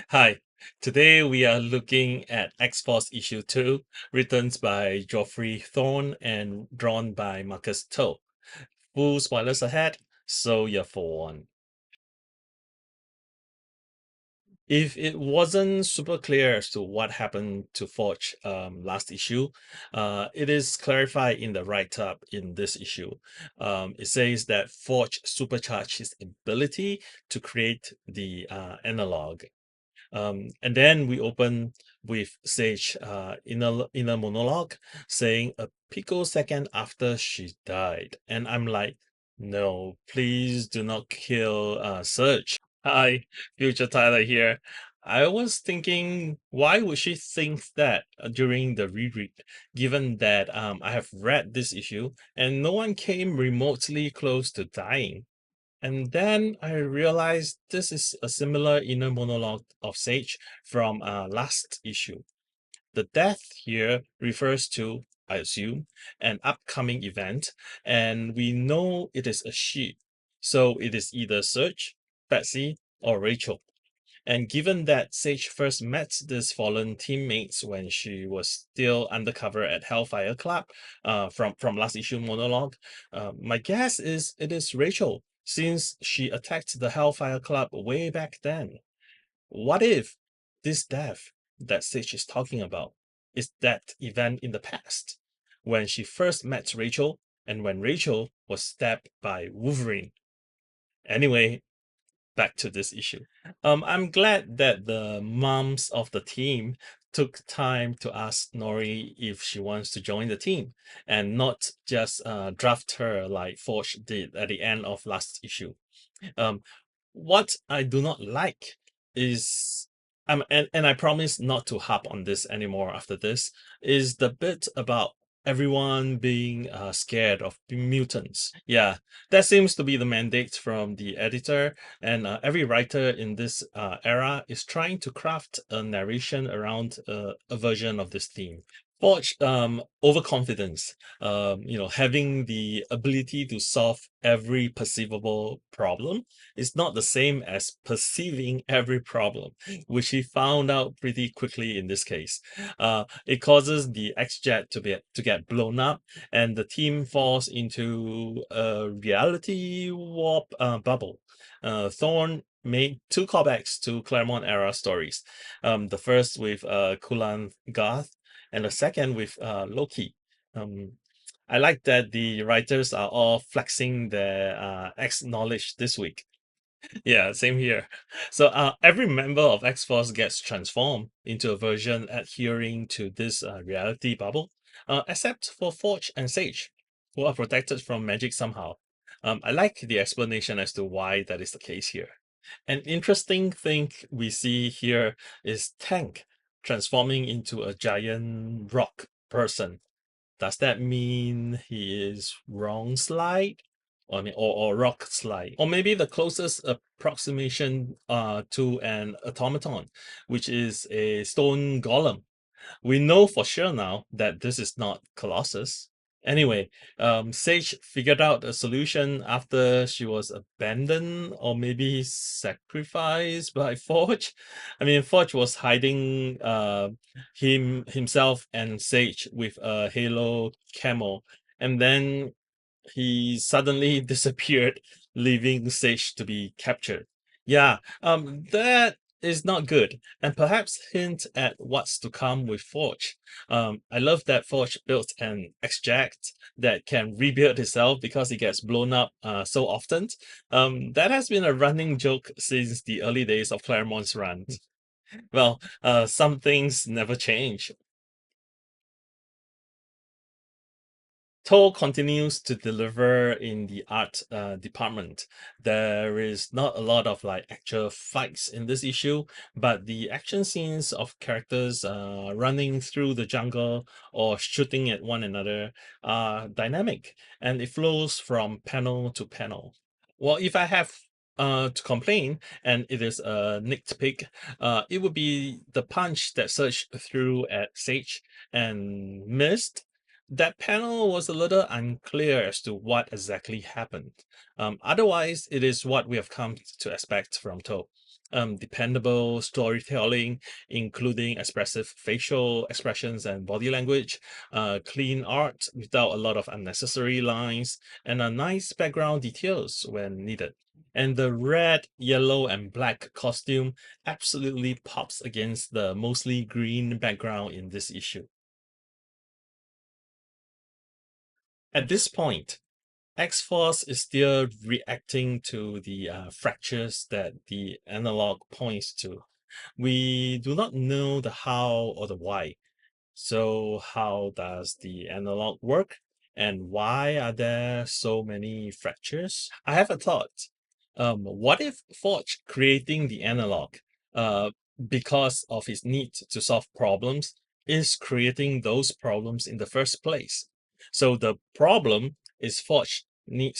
Hi, today we are looking at X-Force issue 2, written by Geoffrey Thorne and drawn by Marcus To. Full spoilers ahead, so you're forewarned. If it wasn't super clear as to what happened to Forge last issue, it is clarified in the write-up in this issue. It says that Forge supercharged his ability to create the analog. And then we open with Sage inner monologue saying a picosecond after she died. And I'm like, no, please do not kill Serge. Hi, future Tyler here. I was thinking, why would she think that during the reread, given that I have read this issue and no one came remotely close to dying? And then I realized this is a similar inner monologue of Sage from last issue. The death here refers to, I assume, an upcoming event, and we know it is a she. So it is either Serge, Betsy, or Rachel. And given that Sage first met these fallen teammates when she was still undercover at Hellfire Club, from last issue monologue, my guess is it is Rachel, since she attacked the Hellfire Club way back then. What if this death that Sage is talking about is that event in the past, when she first met Rachel and when Rachel was stabbed by Wolverine? Anyway, back to this issue. I'm glad that the moms of the team took time to ask Nori if she wants to join the team and not just draft her like Forge did at the end of last issue. Um, what I do not like is and I promise not to harp on this anymore after this, is the bit about everyone being scared of mutants. Yeah, that seems to be the mandate from the editor, and every writer in this era is trying to craft a narration around a version of this theme. Forge overconfidence, having the ability to solve every perceivable problem is not the same as perceiving every problem, which he found out pretty quickly in this case. It causes the X-Jet to get blown up, and the team falls into a reality warp bubble. Thorne made two callbacks to Claremont era stories. The first with Kulan Garth, and the second with Loki. Um, I like that the writers are all flexing their X knowledge this week. Yeah, same here. So every member of X-Force gets transformed into a version adhering to this reality bubble, except for Forge and Sage, who are protected from magic somehow. I like the explanation as to why that is the case here. An interesting thing we see here is Tank transforming into a giant rock person. Does that mean he is wrong slide? Or rock slide? Or maybe the closest approximation to an automaton, which is a stone golem. We know for sure now that this is not Colossus. Anyway, Sage figured out a solution after she was abandoned or maybe sacrificed by Forge. I mean, Forge was hiding himself and Sage with a Halo camo, and then he suddenly disappeared, leaving Sage to be captured. Yeah, that is not good, and perhaps hint at what's to come with Forge. I love that Forge built an extract that can rebuild itself because it gets blown up so often. That has been a running joke since the early days of Claremont's run. Well, some things never change. Toll continues to deliver in the art department. There is not a lot of like actual fights in this issue, but the action scenes of characters running through the jungle or shooting at one another are dynamic, and it flows from panel to panel. Well, if I have to complain, and it is a nitpick, it would be the punch that surged through at Sage and missed. That panel was a little unclear as to what exactly happened. Otherwise, it is what we have come to expect from Toe. Dependable storytelling, including expressive facial expressions and body language, clean art without a lot of unnecessary lines, and a nice background details when needed. And the red, yellow, and black costume absolutely pops against the mostly green background in this issue. At this point, X-Force is still reacting to the fractures that the analog points to. We do not know the how or the why. So how does the analog work? And why are there so many fractures? I have a thought. What if Forge creating the analog, uh, because of his need to solve problems, is creating those problems in the first place? So the problem is Forge need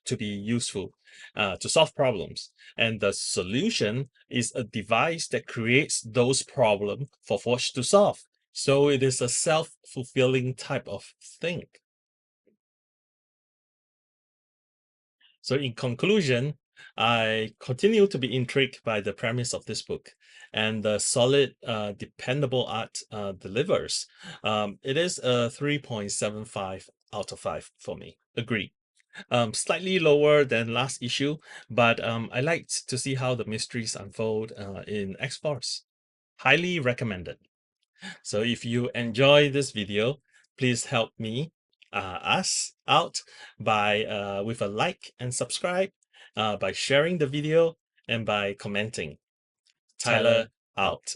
to be useful to solve problems, and the solution is a device that creates those problems for Forge to solve. So it is a self-fulfilling type of thing. So in conclusion, I continue to be intrigued by the premise of this book, and the solid, dependable art delivers. It is a 3.75 out of 5 for me. Agree. Slightly lower than last issue, but I liked to see how the mysteries unfold in X-Force. Highly recommended. So if you enjoy this video, please help me, us out by with a like and subscribe, by sharing the video, and by commenting. Tyler out.